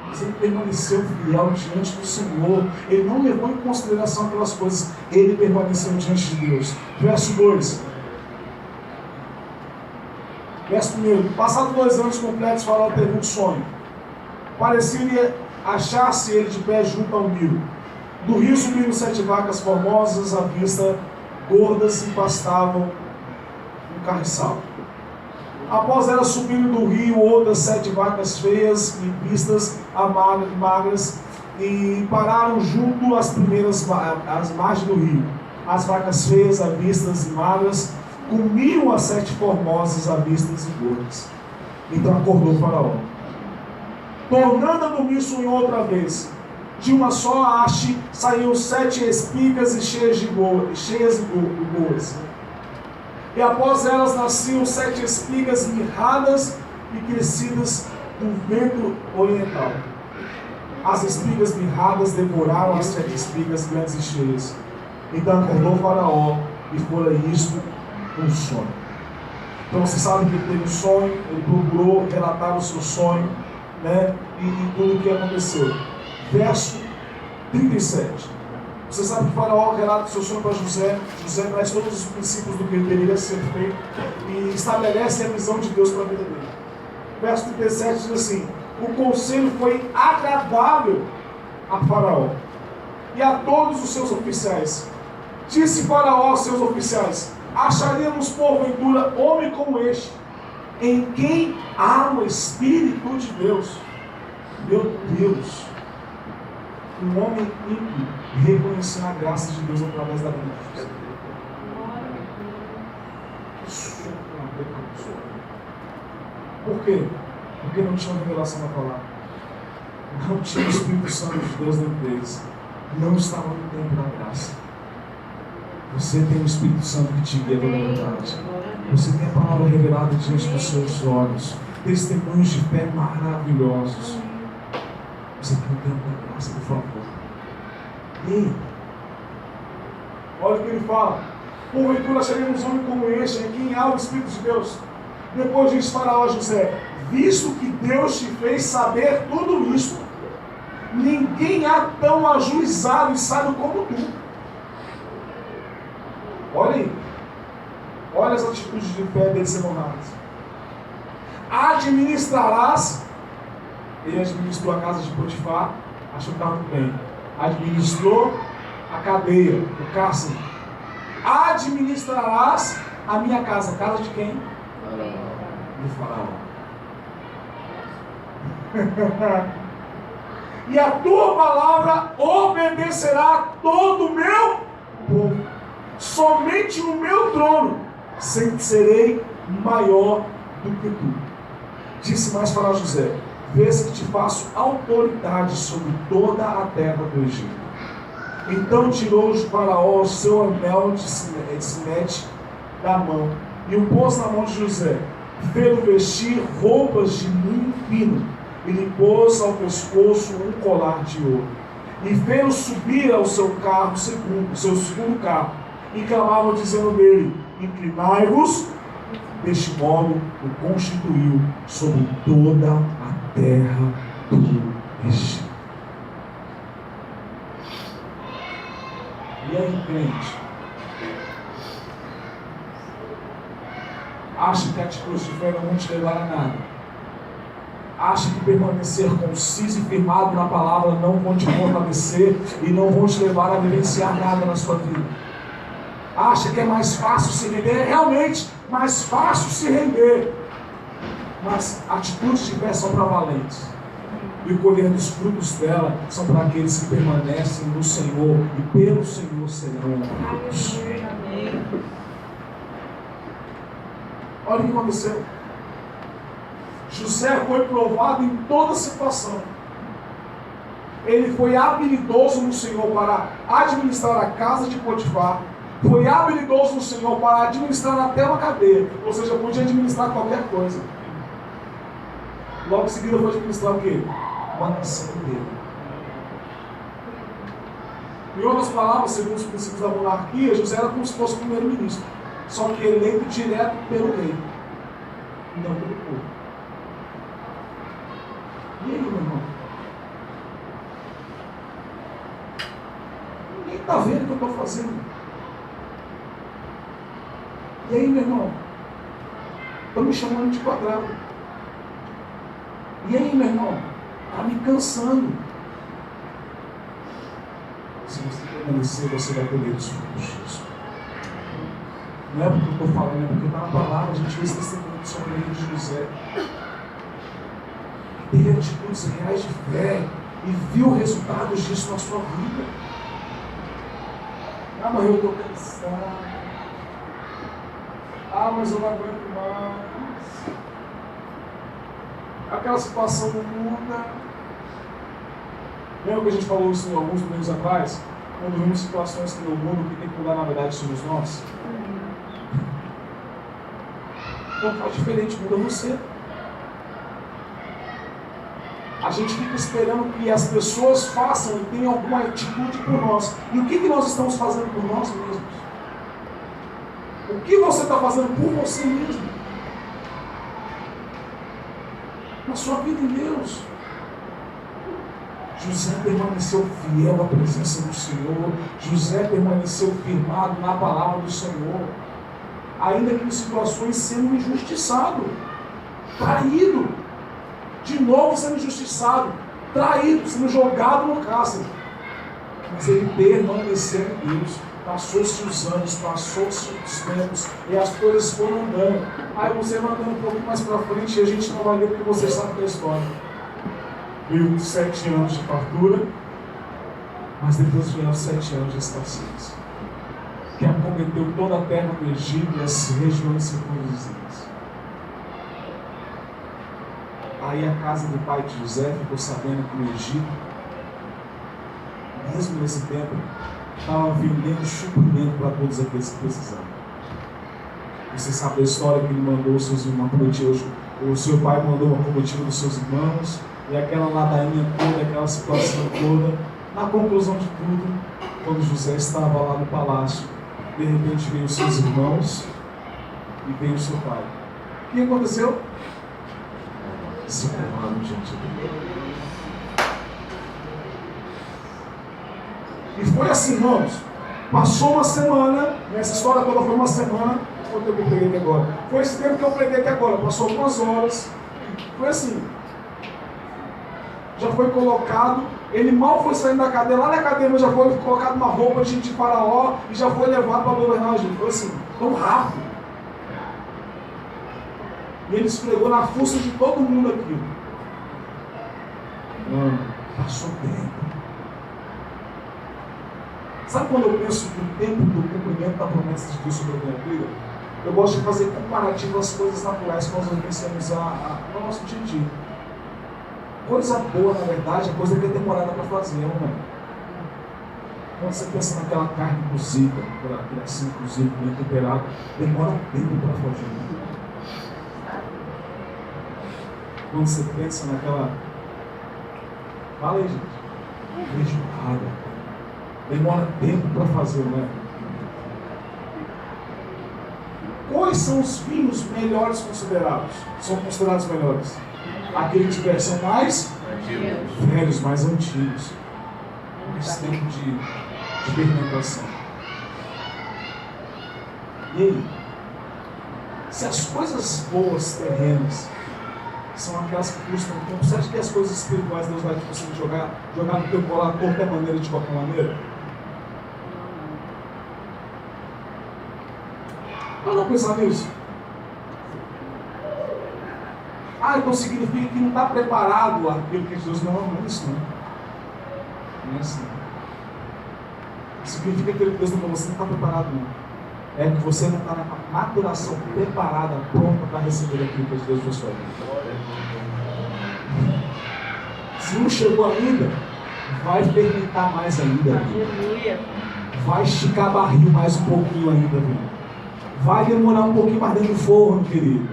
Mas ele permaneceu fiel diante do Senhor. Ele não levou em consideração aquelas coisas. Ele permaneceu diante de Deus. Verso 2. Verso 1. Passados 2 anos completos, Faraó teve um sonho. Parecia achar-se ele de pé junto ao Nilo. Do rio subiram 7 vacas formosas à vista, gordas, e pastavam um carriçal. Após elas subindo do rio, outras 7 vacas feias e vistas magras, e pararam junto às primeiras às margens do rio. As vacas feias, avistas e magras, comiam as 7 formosas, avistas e gordas. Então acordou o Faraó. Tornando a dormir, sonhou outra vez. De uma só haste saíam 7 espigas e cheias de boas. E após elas nasciam 7 espigas mirradas e crescidas do vento oriental. As espigas mirradas devoraram as 7 espigas grandes e cheias. Então acordou o Faraó, e fora isto um sonho. Então você sabe que ele teve um sonho, ele procurou relatar o seu sonho, né? E tudo o que aconteceu. Verso 37. Você sabe que Faraó relata o seu sonho para José. José traz todos os princípios do que deveria ser feito e estabelece a visão de Deus para a vida dele. Verso 37 diz assim: o conselho foi agradável a Faraó e a todos os seus oficiais. Disse Faraó aos seus oficiais: acharíamos porventura homem como este, em quem há o Espírito de Deus. Meu Deus, um homem ímpio reconhecendo a graça de Deus através da vida de Jesus. Que soco na boca do Senhor. Por quê? Porque não tinha revelação da palavra. Não tinha o Espírito Santo de Deus dentro deles. Não estava no tempo da graça. Você tem o Espírito Santo que te guia pela verdade. Você tem a palavra revelada diante dos seus olhos. Testemunhos de fé maravilhosos. Você tem o tempo da graça, por favor. Ei, olha o que ele fala: porventura acharemos homem como este, em quem há o Espírito de Deus. Depois diz Faraó a José: visto que Deus te fez saber tudo isso, ninguém há tão ajuizado e sábio como tu. Olha aí, Olha as atitudes de fé deles sendo honradas. Administrarás. Ele administrou a casa de Potifar, achou que estava tudo bem. Administrou a cadeia, o cárcere. Administrarás a minha casa. Casa de quem? Do Faraó. E a tua palavra obedecerá a todo o meu povo. Somente no meu trono serei maior do que tu. Disse mais para José: vês que te faço autoridade sobre toda a terra do Egito. Então tirou o Faraó o seu anel de sinete da mão e o pôs na mão de José. Fez-o vestir roupas de linho fino e lhe pôs ao pescoço um colar de ouro. E fez-o subir ao seu carro seu segundo carro, e clamava dizendo dele: inclinai-vos. Deste modo o constituiu sobre toda a terra do Egito. E aí, crente, acha que atitudes de fé não vão te levar a nada? Acha que permanecer conciso e firmado na palavra não vão te fortalecer e não vão te levar a vivenciar nada na sua vida? Acha que é mais fácil se render? É realmente mais fácil se render. Mas atitudes de fé são para valentes. E o colher dos frutos dela são para aqueles que permanecem no Senhor e pelo Senhor serão honrados. Olha o que aconteceu. José foi provado em toda situação. Ele foi habilidoso no Senhor para administrar a casa de Potifar. Foi habilidoso no Senhor para administrar até uma cadeia. Ou seja, podia administrar qualquer coisa. Logo em seguida foi administrar o quê? Uma nação dele. Em outras palavras, segundo os princípios da monarquia, José era como se fosse o primeiro-ministro. Só que eleito direto pelo rei. Não pelo povo. E aí, meu irmão? Ninguém está vendo o que eu estou fazendo. E aí, meu irmão? Estão me chamando de quadrado. E aí, meu irmão? Está me cansando. Se você permanecer, você vai colher os frutos disso. Não é porque eu estou falando, é porque está na palavra. A gente vê esse testemunho sobre o rei de José. Teve atitudes reais de fé e viu resultados disso na sua vida. Ah, mas eu estou cansado. Ah, mas eu não aguento mais. Aquela situação não muda. Lembra que a gente falou isso alguns domingos atrás? Quando vimos situações que não mudam, que tem que mudar na verdade somos nós. Então faz diferente, muda você. A gente fica esperando que as pessoas façam e tenham alguma atitude por nós. E o que nós estamos fazendo por nós mesmos? O que você está fazendo por você mesmo? Na sua vida em Deus. José permaneceu fiel à presença do Senhor. José permaneceu firmado na palavra do Senhor. Ainda que em situações sendo injustiçado, traído. De novo sendo injustiçado, traído, sendo jogado no cárcere. Mas ele permaneceu em Deus. Passou-se os anos, passou-se os tempos, e as coisas foram andando. Aí você vai andando um pouco mais para frente, e a gente não vai ler porque você sabe da história. Veio 7 anos de fartura, mas depois vieram 7 anos de escassez, que acometeu toda a terra do Egito e as regiões circunvizinhas. Aí a casa do pai de José ficou sabendo que o Egito, mesmo nesse tempo, estava vendendo suprimento para todos aqueles que precisavam. Você sabe a história que ele mandou os seus irmãos, o seu pai mandou uma comitiva dos seus irmãos, e aquela ladainha toda, aquela situação toda. Na conclusão de tudo, quando José estava lá no palácio, de repente veio os seus irmãos e veio o seu pai. O que aconteceu? Se curvaram diante dele. E foi assim, irmãos. Passou uma semana, nessa história toda foi uma semana, foi o tempo que eu preguei aqui agora. Foi esse tempo que eu preguei aqui agora. Passou algumas horas. Foi assim. Já foi colocado. Ele mal foi saindo da cadeia. Lá na cadeia já foi colocado uma roupa de faraó e já foi levado para governar a gente. Foi assim, tão rápido. E ele esfregou na fuça de todo mundo aquilo. Passou tempo. Sabe quando eu penso no tempo do cumprimento da promessa de Deus sobre a minha vida? Eu gosto de fazer comparativo às coisas naturais que nós vencemos no nosso dia a dia. Coisa boa, na verdade, é coisa que é demorada para fazer, não é? Quando você pensa naquela carne cozida, aquele assim cozido, bem temperado, demora tempo para fazer. Quando você pensa naquela... Fala aí, gente. Feijoada. Demora tempo para fazer, não é? Quais são os vinhos melhores considerados? São considerados melhores? Aqueles que são mais velhos, mais antigos. Esse tempo de fermentação. E aí? Se as coisas boas terrenas são aquelas que custam tempo, você acha que as coisas espirituais Deus vai conseguir jogar no teu colar de qualquer maneira, de qualquer maneira? Não pensar nisso. Então significa que não está preparado aquilo que Deus não é isso, não. Não é assim. Significa que aquilo que Deus não você não está preparado, não. É que você não está na maturação preparada, pronta para receber aquilo que Deus na sua vida. Se não chegou ainda, vai fermentar mais ainda. Vai esticar barril mais um pouquinho ainda, viu? Vai demorar um pouquinho mais dentro do forno, querido.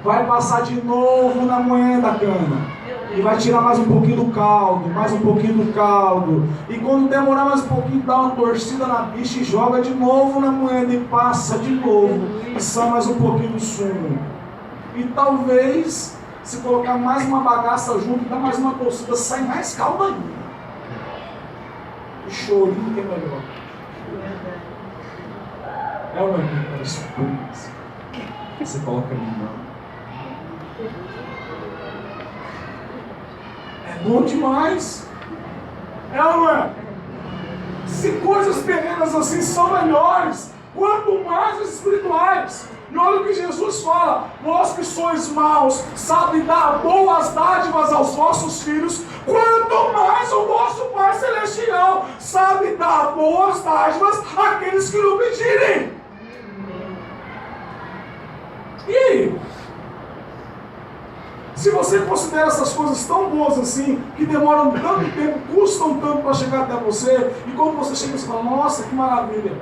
Vai passar de novo na moenda da cana. E vai tirar mais um pouquinho do caldo, mais um pouquinho do caldo. E quando demorar mais um pouquinho, dá uma torcida na bicha e joga de novo na moeda e passa de novo. E sai mais um pouquinho do sumo. E talvez, se colocar mais uma bagaça junto e dar mais uma torcida, sai mais caldo ainda. O chorinho que é melhor. É uma para espumas. Você coloca limão. É bom demais. É ou não é? Se coisas terrenas assim são melhores, quanto mais as espirituais. E olha o que Jesus fala: vós que sois maus, sabe dar boas dádivas aos vossos filhos, quanto mais o vosso Pai Celestial sabe dar boas dádivas àqueles que lhe pedirem. E aí? Se você considera essas coisas tão boas assim, que demoram tanto tempo, custam tanto para chegar até você, e quando você chega, você fala: nossa, que maravilha.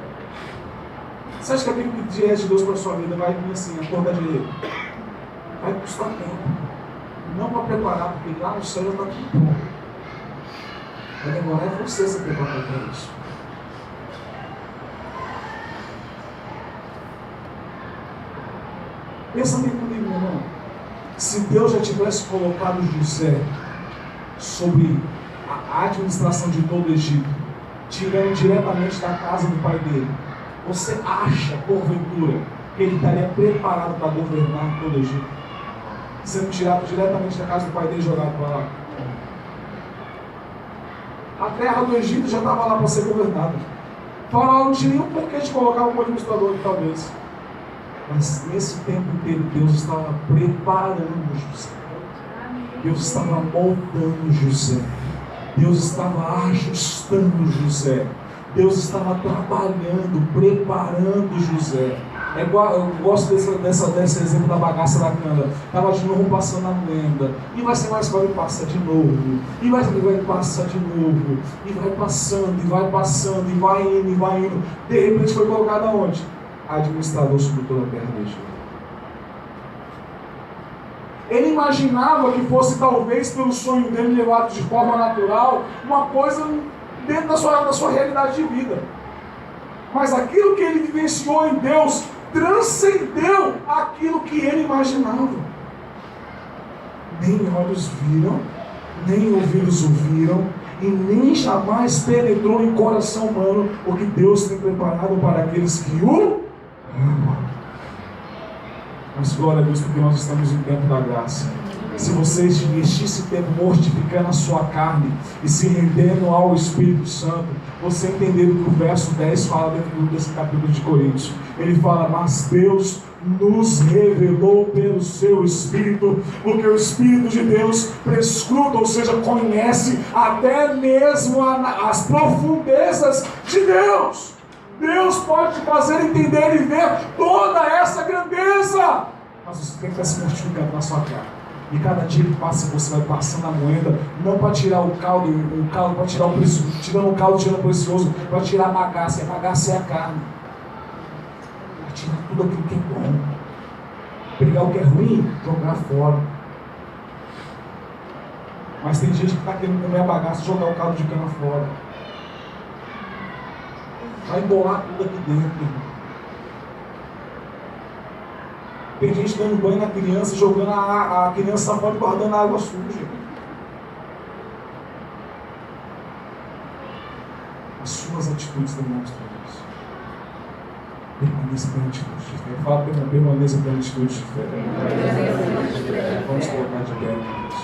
Você acha que aquilo que vier de Deus para a sua vida vai vir assim, a torta de ele? Vai custar tempo. Não para preparar, porque lá no céu já está tudo pronto. Vai demorar é você se preparar para isso. Pensa bem comigo, meu irmão. Se Deus já tivesse colocado José sobre a administração de todo o Egito, tirando diretamente da casa do pai dele, você acha, porventura, que ele estaria preparado para governar todo o Egito? Sendo tirado diretamente da casa do pai dele e jogado para lá. A terra do Egito já estava lá para ser governada. Faraó não tinha nenhum porquê de colocar um administrador aqui, talvez. Mas nesse tempo inteiro, Deus estava preparando José. Deus estava moldando José. Deus estava ajustando José. Deus estava trabalhando, preparando José. É igual, eu gosto desse exemplo da bagaça da cana. Estava de novo passando a moenda. E vai ser mais para passa de novo. E vai passar de novo. E vai passando, e vai passando, e vai indo, e vai indo. De repente foi colocado aonde? Administrador sobre toda a terra do Egito. Ele imaginava que fosse, talvez, pelo sonho dele levado de forma natural, uma coisa dentro da sua realidade de vida. Mas aquilo que ele vivenciou em Deus transcendeu aquilo que ele imaginava. Nem olhos viram, nem ouvidos ouviram, e nem jamais penetrou em coração humano o que Deus tem preparado para aqueles que o Mas glória a Deus, porque nós estamos em tempo da graça. Se vocês investirem esse tempo mortificando a sua carne e se rendendo ao Espírito Santo, você entender o que o verso 10 fala dentro desse capítulo de Coríntios. Ele fala, mas Deus nos revelou pelo seu Espírito, porque o Espírito de Deus prescruta, ou seja, conhece até mesmo as profundezas de Deus. Deus pode te fazer entender e ver toda essa grandeza, mas você tem que estar se mortificando na sua carne. E cada dia que passa, você vai passando a moeda, não para tirar o caldo para tirar o precioso, tirando o caldo, tirando o precioso, para tirar a bagaça. E a bagaça é a carne. Para tirar tudo aquilo que é bom. Pegar o que é ruim, jogar fora. Mas tem gente que está querendo comer a bagaça, jogar o caldo de cana fora. Vai embolar tudo aqui dentro. Tem gente dando banho na criança, jogando a criança fora e guardando a água suja. As suas atitudes demonstram isso. Permaneça pela atitude de fé. Fala, permaneça pela atitude de fé. Vamos colocar de pé, Deus.